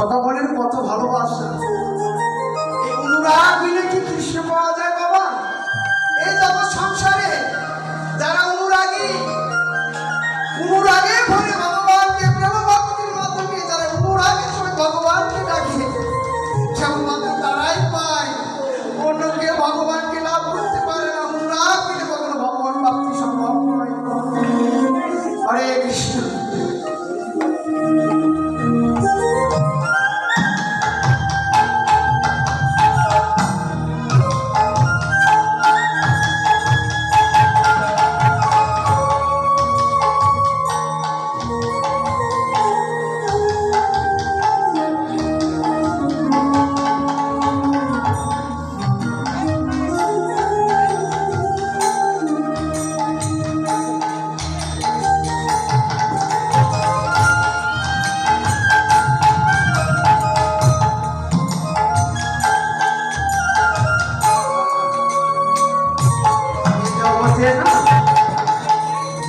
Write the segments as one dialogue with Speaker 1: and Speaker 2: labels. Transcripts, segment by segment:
Speaker 1: ভগবানের কত ভালোবাসা। এই অনুরাগ মিলে কি কৃষ্ণ পাওয়া যায় বাবা? এই জগৎ সংসারে যারা অনুরাগী, অনুরাগে ভরে ভগবানকে প্রেম ভক্তির মাধ্যমে যারা অনুরাগের সময় ভগবানকে ডাকে, কেবলমাত্র তারাই পায়, অন্য কেউ ভগবানকে লাভ করতে পারে না। অনুরাগ মিলে কখনো ভগবান প্রাপ্তি সম্ভব নয়। হরে কৃষ্ণ।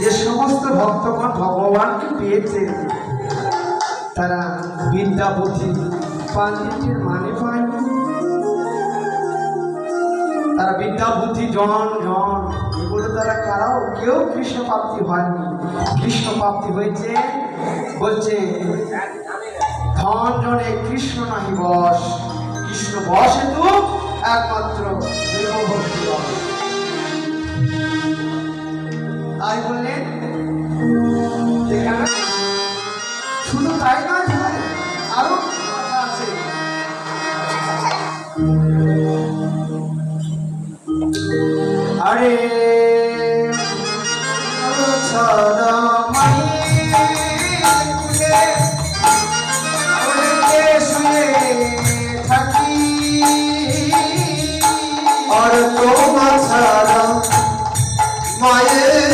Speaker 1: যে সমস্ত ভক্তগণ ভগবানকে পেয়েছে তারা বিদ্যা বুদ্ধি পাণ্ডিত্যের মানে পায়নি। তারা বিদ্যা বুদ্ধি জন জন এগুলো তারা কারাও কেউ কৃষ্ণ প্রাপ্তি হয়নি। কৃষ্ণ প্রাপ্তি হয়েছে বলছে ধন জনে কৃষ্ণ নাহি বস, কৃষ্ণ বস হেতু একমাত্র দেবভক্তি বস। তাই বললেন শুধু তাই নয়, আরো কথা আছে। আরে থাকি আর তোমার ছাড়া মায়ের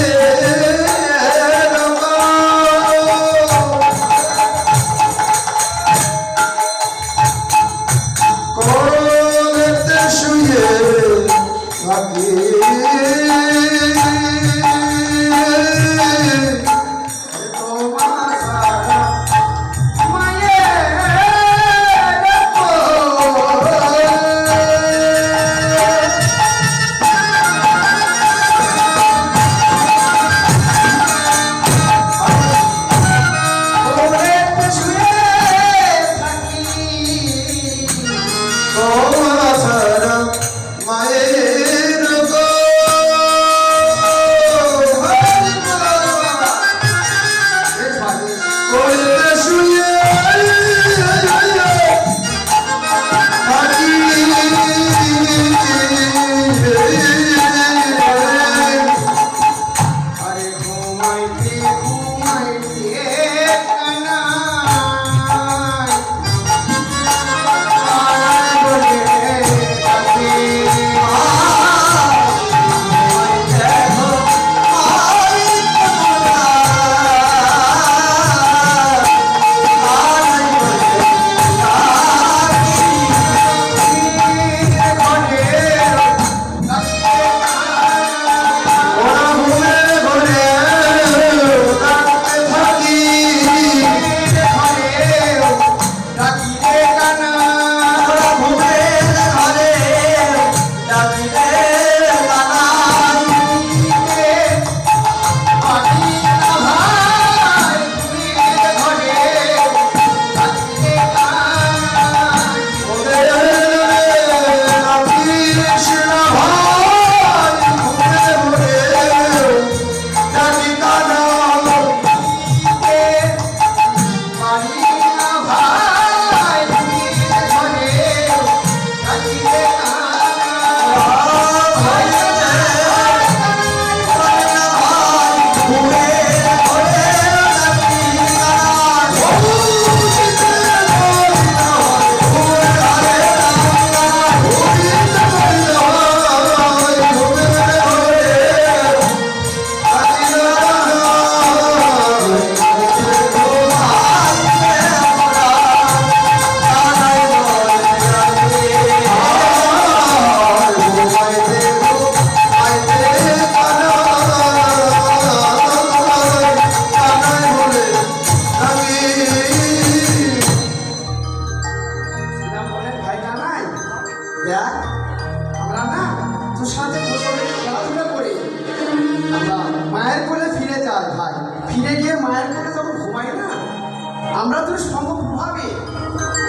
Speaker 1: আমরা তো সম্ভবভাবে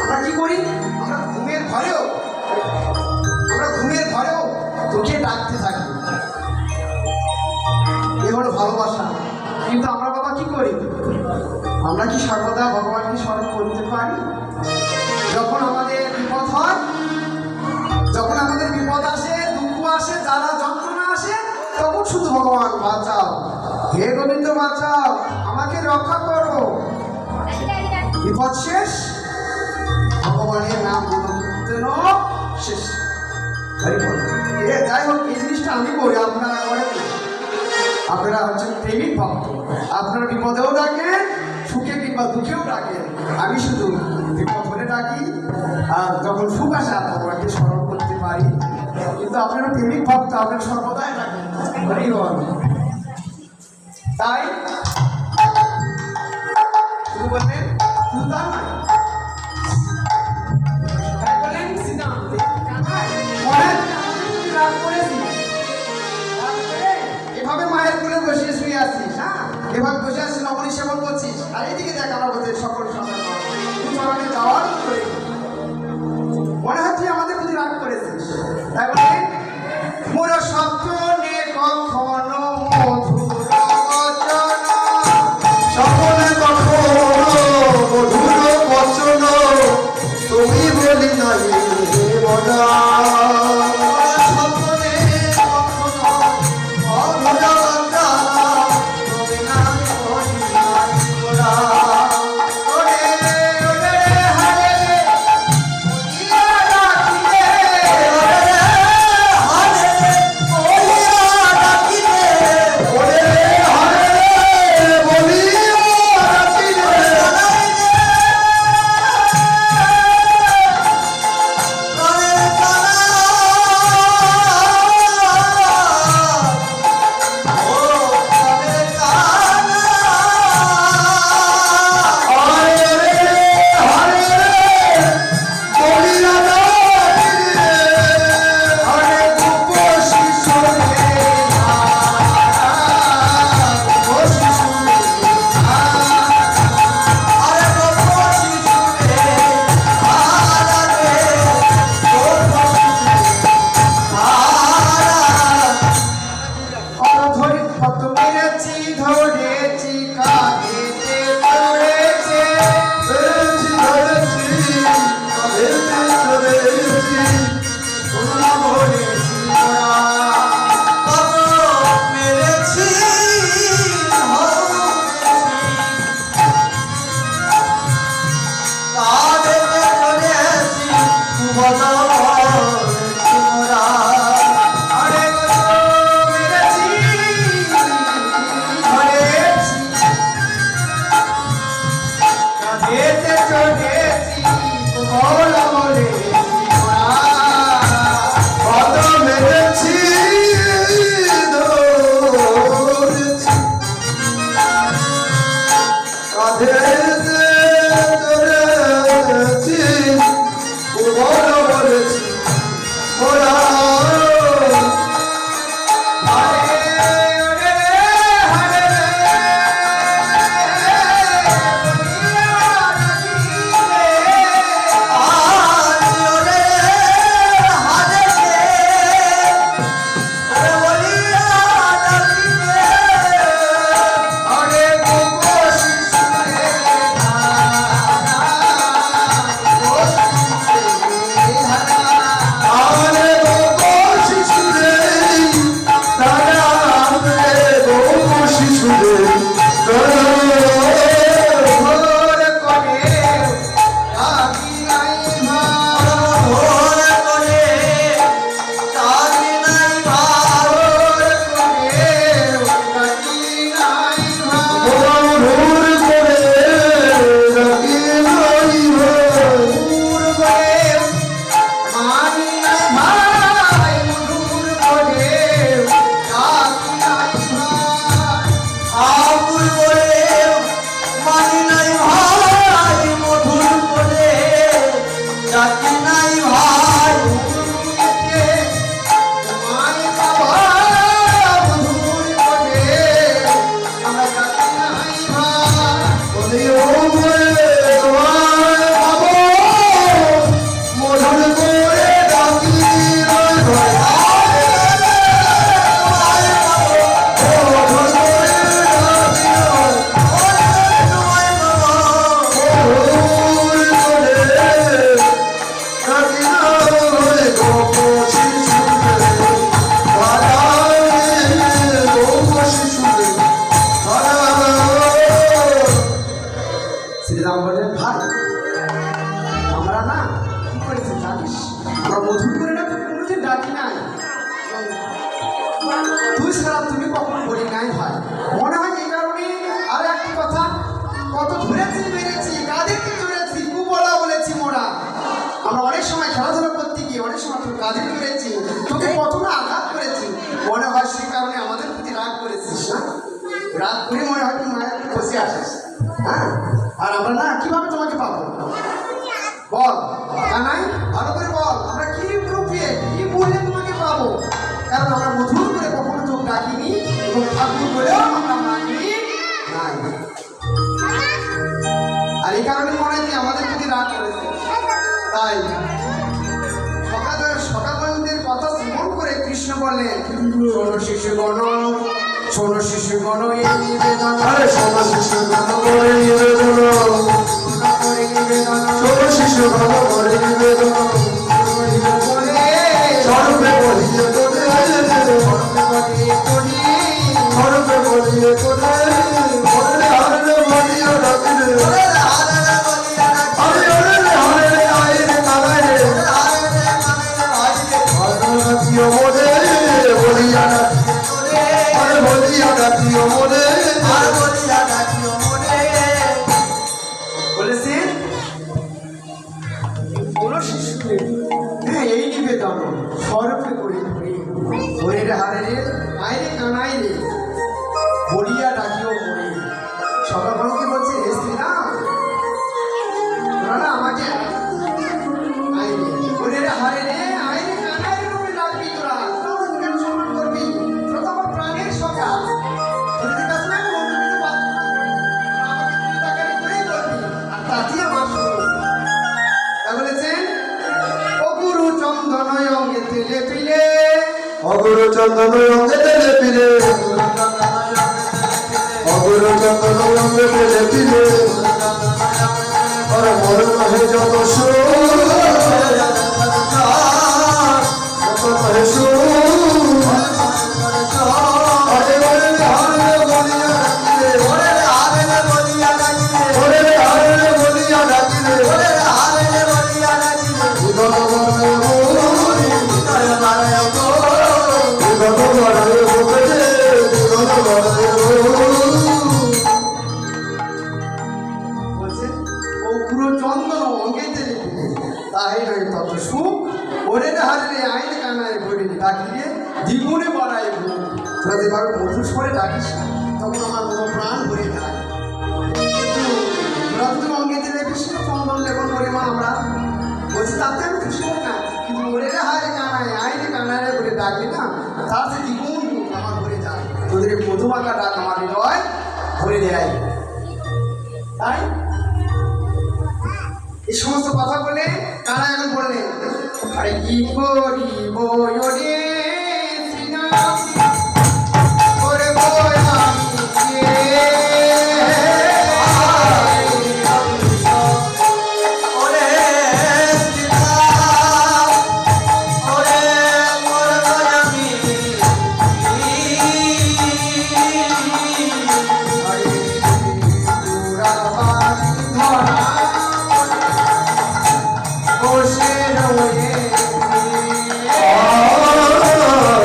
Speaker 1: আমরা কি করি, আমরা ঘুমের ঘরেও তোকে ডাকতে থাকি, এ হলো ভালোবাসা। কিন্তু আমরা বাবা কি করি, আমরা কি সর্বদা ভগবানকে স্মরণ করতে পারি? যখন আমাদের বিপদ হয়, যখন আমাদের বিপদ আসে, দুঃখ আসে, জ্বালা যন্ত্রণা আসে, তখন শুধু ভগবান বাঁচাও, হে গোবিন্দ বাঁচাও, আমাকে রক্ষা করো। বিপদ শেষ, ভগবানের নাম কীর্তন শেষ। যাই হোক, এই জিনিসটা আমি করি, আপনারা করেন। আপনারা হচ্ছেন প্রেমিক ভক্ত, আপনারা বিপদেও ডাকেন, সুখে কিংবা দুঃখেও ডাকেন। আমি শুধু বিপদ হলে ডাকি, আর যখন সুখ আসে ভগবানকে স্মরণ করতে পারি। কিন্তু আপনারা প্রেমিক ভক্ত, আপনারা সর্বদাই ডাকেন। তাই শুধু বলবেন, শুধু তা নয়, এভাবে মায়ের কোলে বসে শুয়ে আসছিস, হ্যাঁ, এভাবে বসে আসছিস, নবনী সেবন করছিস, আর এইদিকে দেখ আমার বলতে সকল সন্তান যাওয়ার করে মনে হয় তুই আমাদের প্রতি রাগ করেছিস। তাই বলে মোর স্বপ্নে কখনো মধুর বচন,
Speaker 2: সকলে কখনো মধুর বচন তুমি বলি নাই মনা।
Speaker 1: শ্রীরাম বললেন, ভাই আমরা না কি করেছি জানিস, আমরা মধুর করে না তোকে কোনোদিন ডাকি নাই, তুই ছাড়া তুমি কখনো বলি নাই ভাই। মনে হয় এই কারণে। আর একটি কথা, কত ধরেছি মেরেছি, কাঁদেরকে ধরেছি, কুবলা বলেছি মোরা। আমরা অনেক সময় খেলাধুলা করতে গিয়ে অনেক সময় তোর কাঁধে ধরেছি, তোকে কত না আঘাত করেছি। মনে হয় সেই কারণে আমাদের প্রতি রাগ করেছিস না? রাগ করে মনে হয় তুই মায়ের বসে আসিস। হ্যাঁ, আর আমরা না কিভাবে তোমাকে পাবো বল কানাই, ভালো করে বল, আমরা কি রূপে কি বললে তোমাকে পাবো? কারণ আমরা মধুর করে কখনো চোখ ডাকিনি এবং ঠাকুর বলেও আমরা মানি নাই। আর এই কারণে মনে হয় আমাদের প্রতি রাগ করেছে। তাই সকালের কথা স্মরণ করে কৃষ্ণ বললেন, শোনো শিশুগণ, শোনো শিশুগণ, এই নিবেদন,
Speaker 2: আরে শোনো শিশু গান করে নিবেদন,
Speaker 1: করে নিবেদন,
Speaker 2: শোনো শিশু গান করে নিবেদন, স্বরূপে বলিয়ে তোরে, স্বরূপে বলিয়ে তোরে, হরে হরে বলিয়ে ডাকিলে, হরে হরে হরে আইরে কানাইরে, হরে ডাকিও মোরে, বলিয়া ডাকিও, হরে বলিয়া ডাকিও মোরে,
Speaker 1: বলেছেন কোন শিশুকে হ্যাঁ এই নিবেদন স্বরূপে করে ধরে, হরে রে হারে রে আইরে কানাই রে বলিয়া ডাকিও মরে। সকালকে বলছে, হে শ্রীরাম, তোরা না আমাকে আইরে হরে রে হারে রে আইরে কানাই রে বলে ডাকবি, তোরা তোরা কেন সম্মান করবি? তোরা তো আমার প্রাণের সখা, তোদের কাছে না কোনো কিছু পাচ্ছি না, আমাকে তুই ডাকাডাকি করেই বলবি, আর তাতেই আমার শুরু। তা বলেছেন, ও গুরু চন্দন অঙ্গে তেলে পিলে,
Speaker 2: অগুরু চন্দন রঙে তেলে পিলে, অগুরু চন্দন রঙে তেলে পিলে, আরে মর নহে যত সুর, যত নহে সুর, হরে হরে হরে বলিয়া ডাকিলে, হরে হরে বলিয়া ডাকিলে, হৃদয় বর্ণে মোর, হৃদয় বর্ণে মোরে, হৃদয় বর্ণে মোর।
Speaker 1: বলছেন, ও গুরু চন্দন অঙ্গে তেলে পিলে, তাই নয় তত সুখ, ওরে রে হারে রে আইন কানায় বলি ডাকিলে দ্বিগুণে বাড়ায় ভোগ। তোরা যেভাবে মধুর স্বরে ডাকিস না, তখন আমার মতো প্রাণ ভরে যায়। তোরা তো তুমি অঙ্গে তেলে কৃষ্ণ চন্দন লেপন করে মা আমরা বলছি, তাতে আমি খুশি হই না, কিন্তু ওরে রে হারে কানায় আইনে কানায় রে বলে ডাকলি না, তার যে দ্বিগুণ ভোগ আমার ভরে যায়। তোদের এই মধুমাখা ডাক আমার হৃদয় ভরে দেয়। তাই এই সমস্ত কথা বলে তারা এখন বললেন, আরে কি করিব ওরে শ্রীরাম, করব আমি কে?
Speaker 2: ওরে শ্রীরাম, ওরে মরব আমি,
Speaker 1: আরে তোরা বাড়ি ধরা বসে রয়েছে,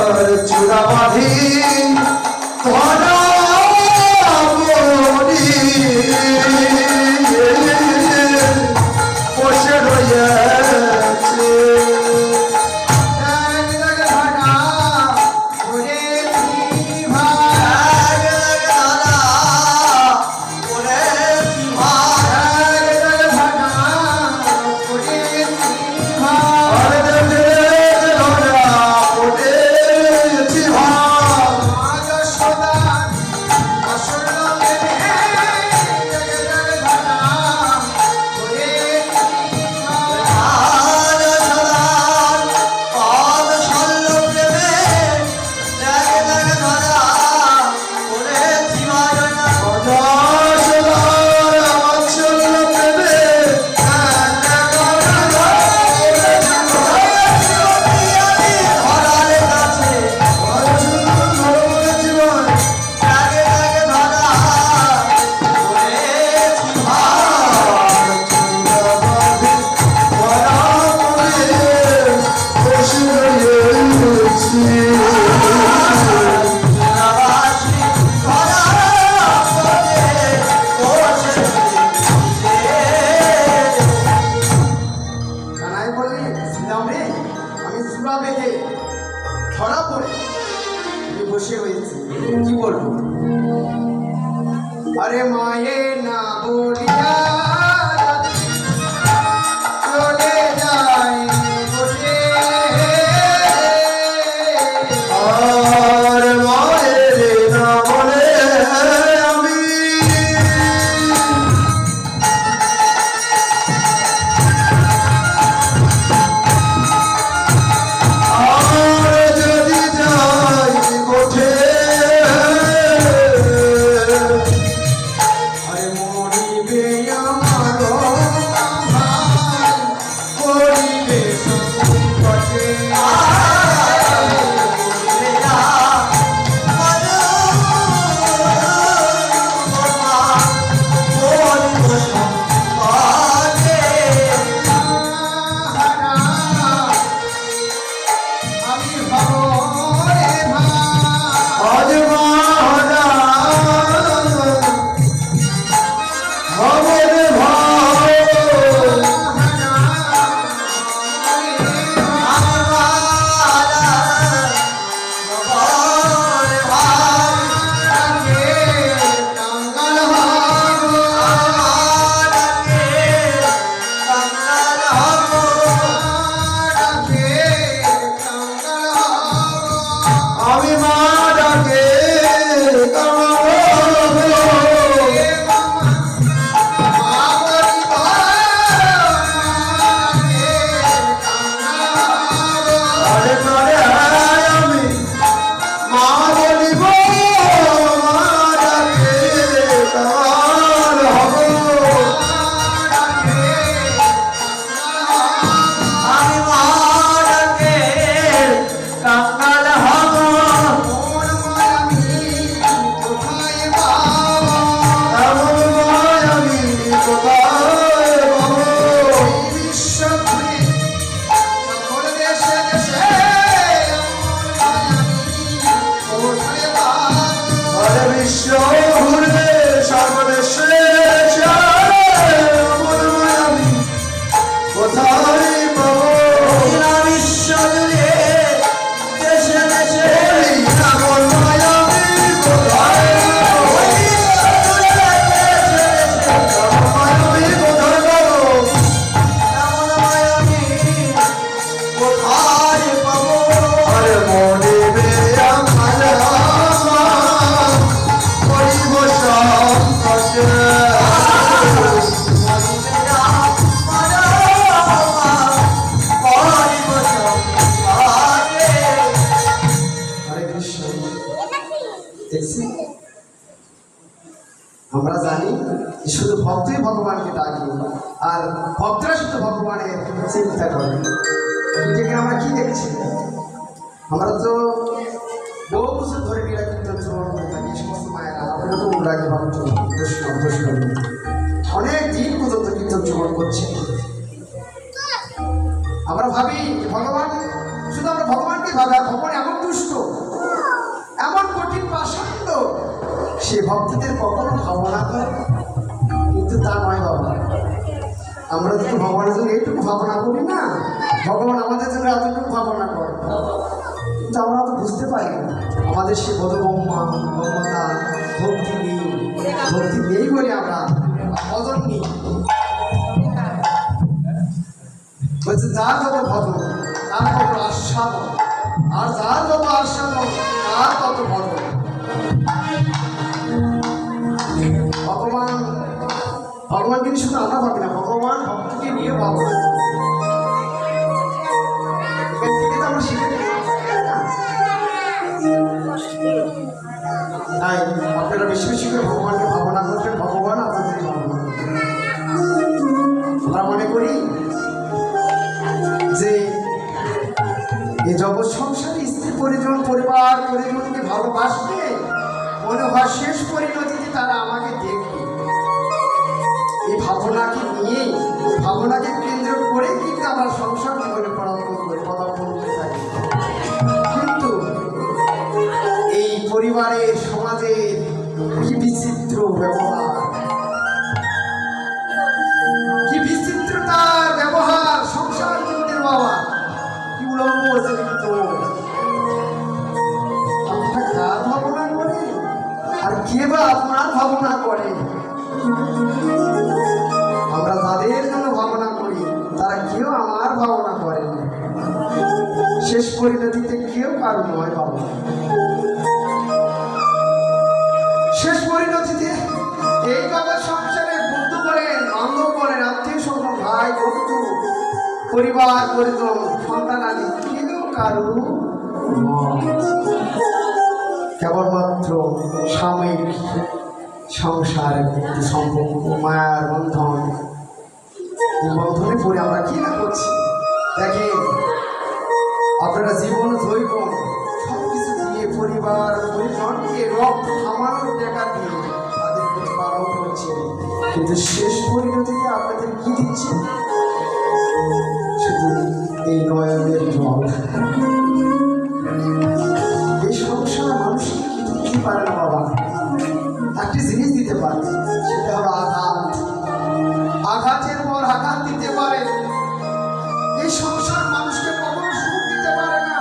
Speaker 2: আর চূড়াবাদ
Speaker 1: শুধু ভক্তই ভগবানকে ডাকে, আর ভক্তরা শুধু ভগবানের চিন্তা করে। এটাকে আমরা কি দেখছি? আমরা তো বহু বছর ধরে ক্রীড়া কীর্তন শ্রবণ করে থাকি। এই সমস্ত মায়েরা আপনারা তো উল্লাগে ভক্ত অনেক দিন পর্যন্ত কীর্তন শ্রবণ করছে। আমরা ভাবি ভগবান, শুধু আমরা ভগবানকে ভাবি, আর ভগবান এমন দুষ্ট, এমন কঠিন পাষাণ্ড, সে ভক্তদের কখনো ভাবনা করে, কিন্তু তা নয় বাবা। আমরা যদি ভগবানের জন্য এইটুকু ভাবনা করি না, ভগবান আমাদের জন্য এতটুকু ভাবনা করে, কিন্তু আমরা তো বুঝতে পারি না। আমাদের সে বোধগম্যা মমতা ভক্তি নেই বলে আমরা ভজন নিই। বলছে যার যত ভজন তার কত আস্বাদন, আর যার যত আস্বাদন তার কত ভজন। ভগবানকে শুধু আমরা ভাবি না, ভগবান ভক্তকে নিয়ে ভাবনা। এখান থেকে তো আমরা শিখে নিই। তাই আপনারা বেশি বেশি করে ভগবানকে ভাবনা করবেন, ভগবান আপনাদের ভাবনা করবেন। আমরা মনে করি যে এই জগৎ সংসারে স্ত্রী পরিজন পরিবার পরিজনকে ভালোবাসবে, মনে হয় শেষ পরিণতিতে তারা আমাকে দেখবে। এই ভাবনাকে নিয়ে, ভাবনাকে কেন্দ্র করে কিন্তু আমরা সংসার জীবনে পদার্পণ করে থাকি। কিন্তু এই পরিবারের সমাজের কি বিচিত্র ব্যবহার, কি বিচিত্রতার ব্যবহার সংসার জীবনের বাবা, কি উলম্ব চরিত্র। আমরা কার ভাবনা করে আর কে বা আপনার ভাবনা করে? আমরা তাদের জন্য ভাবনা করি, তারা কেউ আমার ভাবনা করে না। শেষ পরিণতিতে কেউ কারো নয় বাবা। শেষ পরিণতিতে এই জগৎ সংসারে বন্ধু করেন, বান্ধব করেন, আত্মীয় স্বজন, ভাই বন্ধু, পরিবার পরিজন, সন্তানাদি কেউ কারো কেবলমাত্র সাময়িক সংসার সম্পর্ক, মায়ার বন্ধন, বন্ধনে পড়ে আমরা কি না করছি। দেখেন আপনারা জীবন জৈবন সব কিছু দিয়ে পরিবার পরিজনকে রক্ত থামানোর টাকা দিয়ে তাদের প্রতিপালন করছে, কিন্তু শেষ পরিণতিতে আপনাদের কি দিচ্ছে? শুধু এই নয়নের জল। এই সংসার মানুষকে কি দিতে পারে না বাবা, একটি জিনিস দিতে পারে, সেটা হলো আঘাত। আঘাতের পর আঘাত দিতে পারে। এই সংসার মানুষকে কখনো সুখ দিতে পারে না।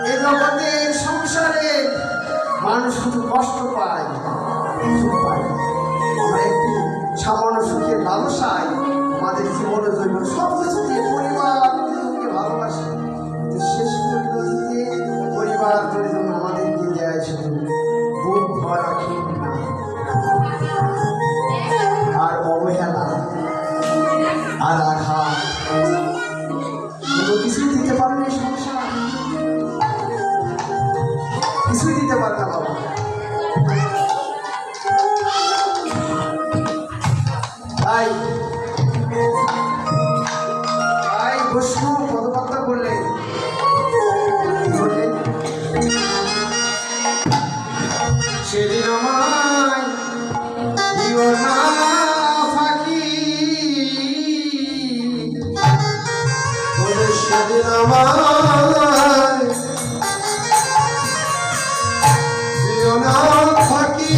Speaker 1: এই জগতের সংসারে মানুষ শুধু কষ্ট পায়, সুখ পায়। আমরা একটি সামান্য সুখের লালসায় আমাদের জীবনে জন্য সব কিছু দিয়ে পরিবারকে ভালোবাসি, কিন্তু শেষ পরিণতিতে পরিবার পরিজন আমাদেরকে দেয় শুধু বুক ভরা ঘৃণা আর অবহেলা আর আঘাত। কিছুই দিতে পারে না সংসার, কিছুই দিতে পারে না বাবা। তাই বৈষ্ণব পদপাত্তা বললেন, সেদিন আমায় দিও না ফাঁকি, বলে সেদিন আমায় দিও না ফাঁকি।